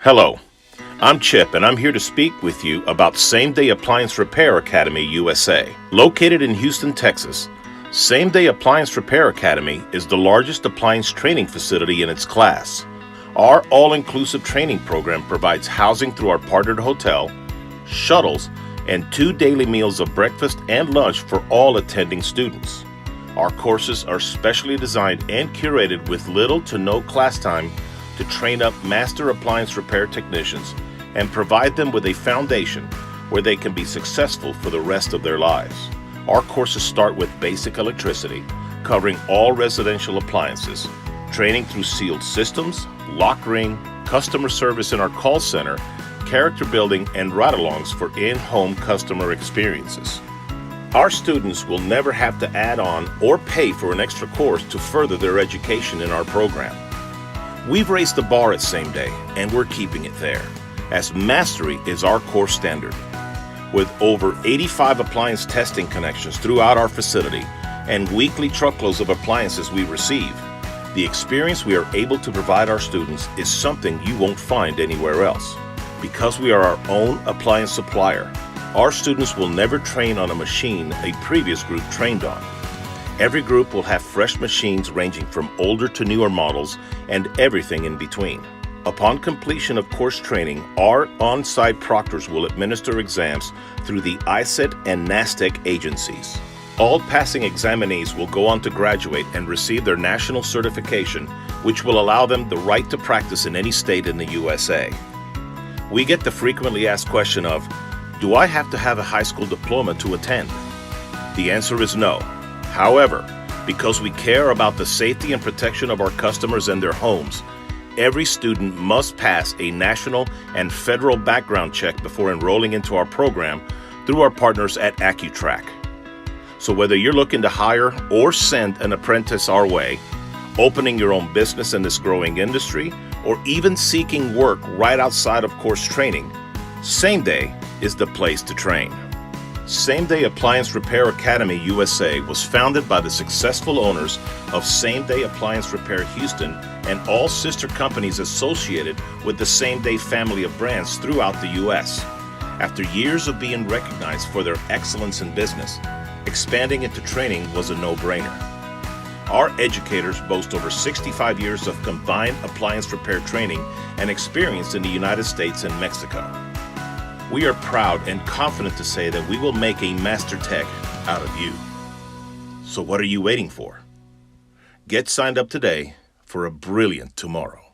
Hello, I'm Chip and I'm here to speak with you about Same-Day Appliance Repair Academy USA. Located in Houston, Texas, Same-Day Appliance Repair Academy is the largest appliance training facility in its class. Our all-inclusive training program provides housing through our partnered hotel, shuttles, and 2 daily meals of breakfast and lunch for all attending students. Our courses are specially designed and curated with little to no class time to train up master appliance repair technicians and provide them with a foundation where they can be successful for the rest of their lives. Our courses start with basic electricity, covering all residential appliances, training through Sealed Systems, Lokring, customer service in our call center, character building, and ride-alongs for in-home customer experiences. Our students will never have to add on or pay for an extra course to further their education in our program. We've raised the bar at Same Day, and we're keeping it there, as mastery is our core standard. With over 85 appliance testing connections throughout our facility and weekly truckloads of appliances we receive, the experience we are able to provide our students is something you won't find anywhere else. Because we are our own appliance supplier, our students will never train on a machine a previous group trained on. Every group will have fresh machines ranging from older to newer models and everything in between. Upon completion of course training, our on-site proctors will administer exams through the ISET and NASTEC agencies. All passing examinees will go on to graduate and receive their national certification, which will allow them the right to practice in any state in the USA. We get the frequently asked question of, do I have to have a high school diploma to attend? The answer is no. However, because we care about the safety and protection of our customers and their homes, every student must pass a national and federal background check before enrolling into our program through our partners at AccuTrack. So whether you're looking to hire or send an apprentice our way, opening your own business in this growing industry, or even seeking work right outside of course training, Same Day is the place to train. Same-Day Appliance Repair Academy USA was founded by the successful owners of Same-Day Appliance Repair Houston and all sister companies associated with the Same-Day family of brands throughout the U.S. After years of being recognized for their excellence in business, expanding into training was a no-brainer. Our educators boast over 65 years of combined appliance repair training and experience in the United States and Mexico. We are proud and confident to say that we will make a master tech out of you. So what are you waiting for? Get signed up today for a brilliant tomorrow.